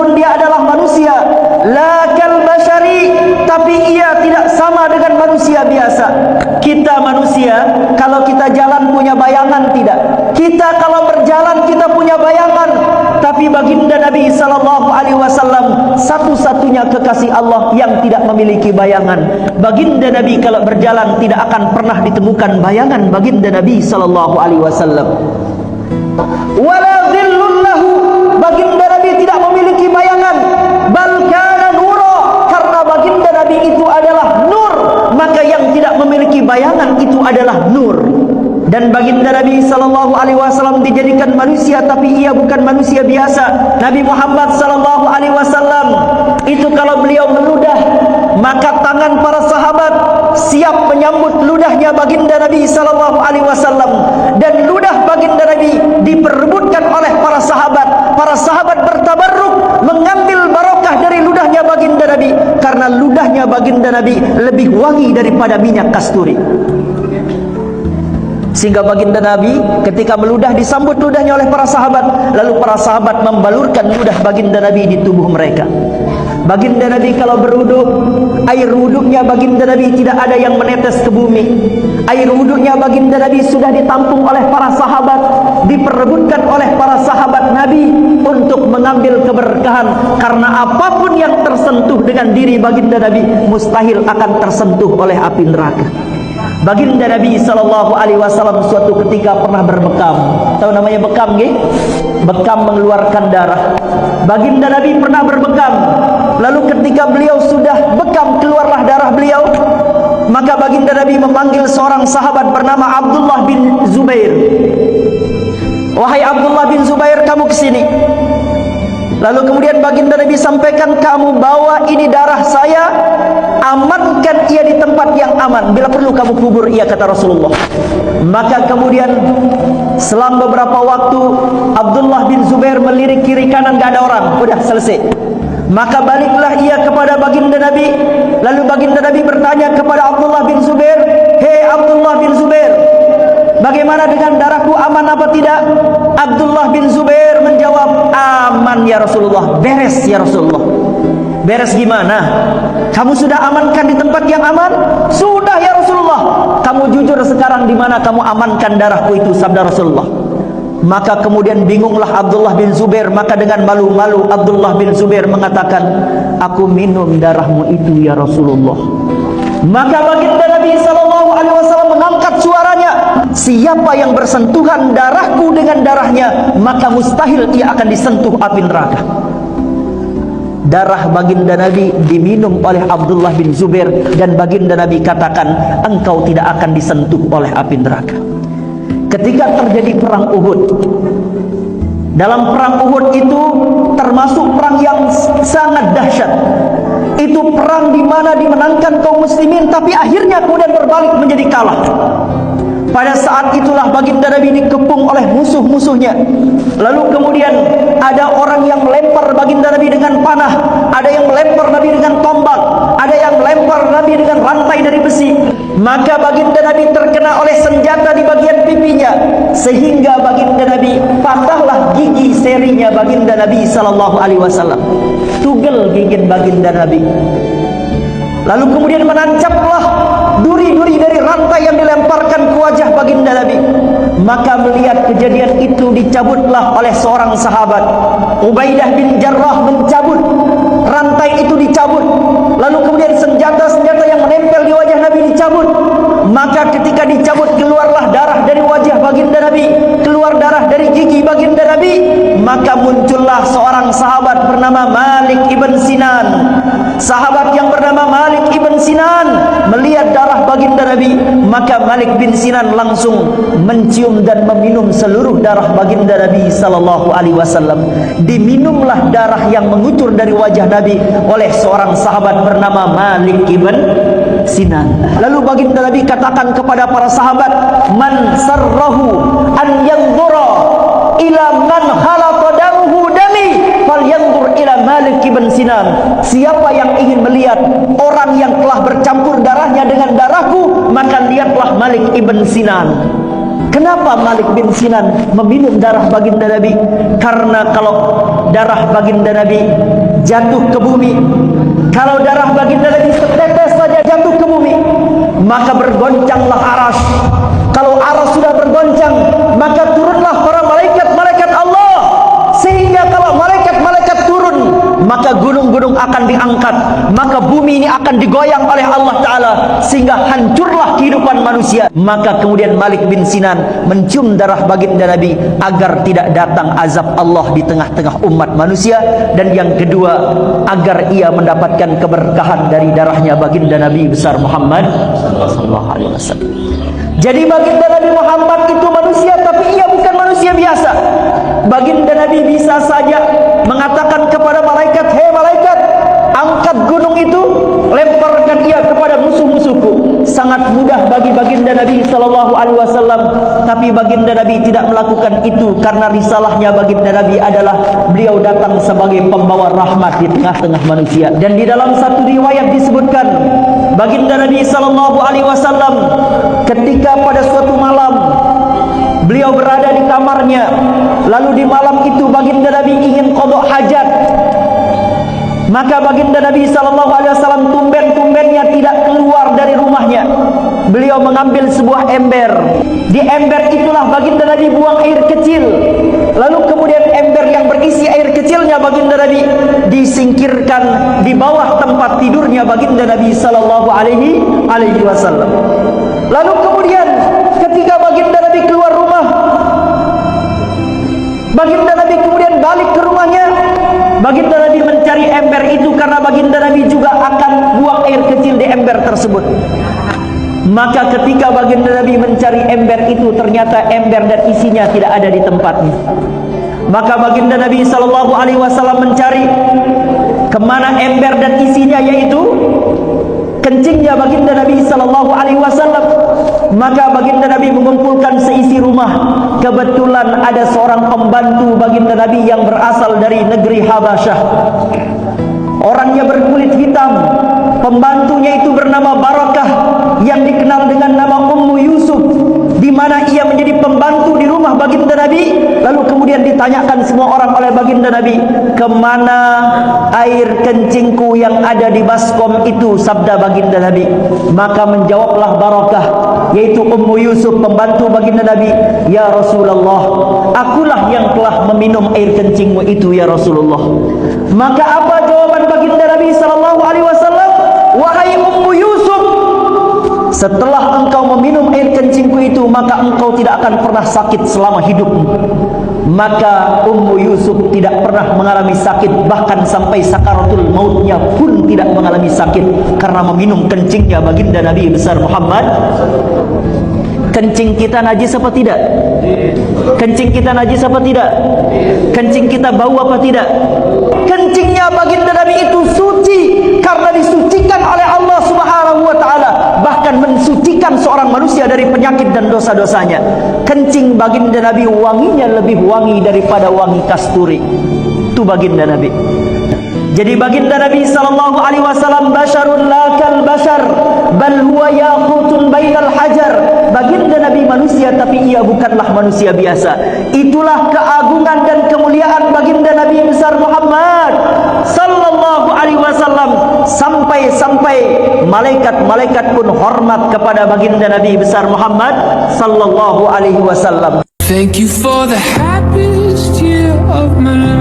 Wasallam dia adalah manusia, la kal bashari, tapi ia tidak sama dengan manusia biasa. Kita manusia, kalau kita jalan punya bayangan tidak? Kita kalau berjalan kita punya bayangan. Tapi baginda Nabi sallallahu alaihi wasallam satu-satunya kekasih Allah yang tidak memiliki bayangan. Baginda Nabi kalau berjalan tidak akan pernah ditemukan bayangan baginda Nabi sallallahu alaihi wasallam. Wala dhillun lahu, baginda Nabi tidak memiliki bayangan. Bal kana nura, karena baginda Nabi itu adalah nur, maka yang tidak memiliki bayangan itu adalah nur. Dan baginda Nabi sallallahu alaihi wasallam dijadikan manusia, tapi ia bukan manusia biasa. Nabi Muhammad sallallahu alaihi wasallam itu kalau beliau meludah, maka tangan para sahabat siap menyambut ludahnya baginda Nabi sallallahu alaihi wasallam, dan ludah baginda Nabi diperebutkan oleh para sahabat. Para sahabat bertabarruk mengambil barokah dari ludahnya baginda Nabi, karena ludahnya baginda Nabi lebih wangi daripada minyak kasturi. Sehingga baginda Nabi ketika meludah disambut ludahnya oleh para sahabat, lalu para sahabat membalurkan ludah baginda Nabi di tubuh mereka. Baginda Nabi kalau berwudu, air wuduknya baginda Nabi tidak ada yang menetes ke bumi. Air wuduknya baginda Nabi sudah ditampung oleh para sahabat, diperebutkan oleh para sahabat Nabi untuk mengambil keberkahan. Karena apapun yang tersentuh dengan diri baginda Nabi mustahil akan tersentuh oleh api neraka. Baginda Nabi sallallahu alaihi wasallam suatu ketika pernah berbekam. Tahu namanya bekam nggih? Bekam mengeluarkan darah. Baginda Nabi pernah berbekam. Lalu ketika beliau sudah bekam keluarlah darah beliau, maka baginda Nabi memanggil seorang sahabat bernama Abdullah bin Zubair. Wahai Abdullah bin Zubair, kamu ke sini. Lalu kemudian baginda Nabi sampaikan, kamu bawa ini darah saya, amankan ia di tempat yang aman, bila perlu kamu kubur ia, kata Rasulullah. Maka kemudian selang beberapa waktu Abdullah bin Zubair melirik kiri kanan, gak ada orang, udah selesai. Maka baliklah ia kepada baginda Nabi. Lalu baginda Nabi bertanya kepada Abdullah bin Zubair, hei Abdullah bin Zubair, bagaimana dengan darahku, aman apa tidak? Abdullah bin Zubair menjawab, aman ya Rasulullah, beres ya Rasulullah. Beres gimana? Kamu sudah amankan di tempat yang aman? Sudah ya Rasulullah. Kamu jujur sekarang di mana kamu amankan darahku itu, sabda Rasulullah. Maka kemudian bingunglah Abdullah bin Zubair. Maka dengan malu-malu Abdullah bin Zubair mengatakan, aku minum darahmu itu ya Rasulullah. Maka baginda Nabi sallallahu alaihi wasallam mengangkat suaranya, siapa yang bersentuhan darahku dengan darahnya, maka mustahil ia akan disentuh api neraka. Darah baginda Nabi diminum oleh Abdullah bin Zubair, dan baginda Nabi katakan, engkau tidak akan disentuh oleh api neraka. Ketika terjadi perang Uhud, dalam perang Uhud itu termasuk perang yang sangat dahsyat. Itu perang di mana dimenangkan kaum muslimin, tapi akhirnya kemudian berbalik menjadi kalah. Pada saat itulah baginda Nabi dikepung oleh musuh-musuhnya. Lalu kemudian ada orang yang melempar baginda Nabi dengan panah, ada yang melempar Nabi dengan tombak, ada yang melempar Nabi dengan rantai dari besi. Maka baginda Nabi terkena oleh senjata di bagian pipinya, sehingga baginda Nabi patahlah gigi serinya baginda Nabi sallallahu alaihi wasallam. Tugel gigi baginda Nabi. Lalu kemudian menancaplah duri-duri dari rantai yang dilemparkan ke wajah baginda Nabi. Maka melihat kejadian itu dicabutlah oleh seorang sahabat, Ubaidah bin Jarrah, mencabut rantai itu, dicabut. Lalu kemudian senjata-senjata yang menempel di wajah Nabi dicabut. Maka ketika dicabut keluarlah darah dari wajah baginda Nabi, keluar darah dari gigi baginda Nabi. Maka muncullah seorang sahabat bernama Malik ibn Sinan. Sahabat yang bernama Malik ibn Sinan melihat darah baginda Nabi, maka Malik bin Sinan langsung mencium dan meminum seluruh darah baginda Nabi sallallahu alaihi wasallam. Diminumlah darah yang mengucur dari wajah Nabi oleh seorang sahabat bernama Malik ibn Sinan. Lalu baginda Nabi katakan kepada para sahabat, man sarrahu an yanzura ila man khalata damuhu dami falyanzur ila Malik ibn Sinan. Siapa yang ingin melihat orang yang telah bercampur darahnya dengan darahku, maka lihatlah Malik ibn Sinan. Kenapa Malik bin Sinan meminum darah baginda Nabi? Karena kalau darah baginda Nabi jatuh ke bumi, kalau darah baginda Nabi setetes saja jatuh ke bumi, maka bergoncanglah aras. Kalau aras sudah bergoncang, maka turunlah para malaikat-malaikat Allah. Sehingga kalau malaikat-malaikat turun, maka gunung-gunung akan diangkat, maka bumi ini akan digoyang oleh Allah Ta'ala, sehingga hancurlah kehidupan manusia. Maka kemudian Malik bin Sinan mencium darah baginda Nabi agar tidak datang azab Allah di tengah-tengah umat manusia. Dan yang kedua, agar ia mendapatkan keberkahan dari darahnya baginda Nabi besar Muhammad sallallahu alaihi wasallam. Jadi baginda Nabi Muhammad itu manusia, tapi ia bukan manusia biasa. Baginda Nabi bisa saja mengatakan kepada malaikat, "Hei malaikat, angkat gunung itu, lemparkan ia kepada musuh-musuhku." Sangat mudah bagi baginda Nabi sallallahu alaihi wasallam, tapi baginda Nabi tidak melakukan itu karena risalahnya baginda Nabi adalah beliau datang sebagai pembawa rahmat di tengah-tengah manusia. Dan di dalam satu riwayat disebutkan, baginda Nabi sallallahu alaihi wasallam ketika pada suatu malam beliau berada di kamarnya, lalu di malam itu baginda Nabi ingin qada hajat. Maka baginda Nabi SAW tumben-tumbennya tidak keluar dari rumahnya. Beliau mengambil sebuah ember. Di ember itulah baginda Nabi buang air kecil. Lalu kemudian ember yang berisi air kecilnya baginda Nabi disingkirkan di bawah tempat tidurnya baginda Nabi SAW. Lalu kemudian ketika baginda Nabi keluar rumah, baginda Nabi kemudian balik ke rumahnya. Baginda Nabi mencari ember itu karena baginda Nabi juga akan buang air kecil di ember tersebut. Maka ketika baginda Nabi mencari ember itu, ternyata ember dan isinya tidak ada di tempatnya. Maka baginda Nabi SAW mencari kemana ember dan isinya, yaitu kencingnya baginda Nabi SAW. Maka baginda Nabi mengumpulkan seisi rumah. Kebetulan ada seorang pembantu baginda Nabi yang berasal dari negeri Habasyah. Orangnya berkulit hitam. Pembantunya itu bernama Barakah, yang dikenal dengan nama Ummu Yusuf, di mana ia menjadi pembantu di rumah baginda Nabi. Lalu kemudian ditanyakan semua orang oleh baginda Nabi, "Kemana air kencingku yang ada di baskom itu?" sabda baginda Nabi. Maka menjawablah Barakah, yaitu Ummu Yusuf, pembantu baginda Nabi, "Ya Rasulullah, akulah yang telah meminum air kencingmu itu ya Rasulullah." Maka apa jawaban baginda Nabi sallallahu alaihi wasallam? "Wahai Ummu Yusuf, setelah engkau meminum air kencingku itu, maka engkau tidak akan pernah sakit selama hidupmu." Maka Ummu Yusuf tidak pernah mengalami sakit, bahkan sampai sakaratul mautnya pun tidak mengalami sakit, karena meminum kencingnya baginda Nabi besar Muhammad. Kencing kita najis apa tidak? Kencing kita najis apa tidak? Kencing kita bau apa tidak? Kencingnya baginda Nabi itu suci, karena disucikan oleh Allah Subhanahu wa ta'ala, bahkan mensucikan seorang manusia dari penyakit dan dosa-dosanya. Kencing baginda Nabi wanginya lebih wangi daripada wangi kasturi. Itu baginda Nabi. Jadi baginda Nabi sallallahu alaihi wasallam basyarun la kal basyar, bal huwa yaqutun bainal hajar. Baginda Nabi manusia, tapi ia bukanlah manusia biasa. Itulah keagungan dan kemuliaan baginda Nabi besar Muhammad sallallahu alaihi wasallam, sampai-sampai malaikat-malaikat pun hormat kepada baginda Nabi besar Muhammad sallallahu alaihi wasallam. Thank you for the happiest year of my life.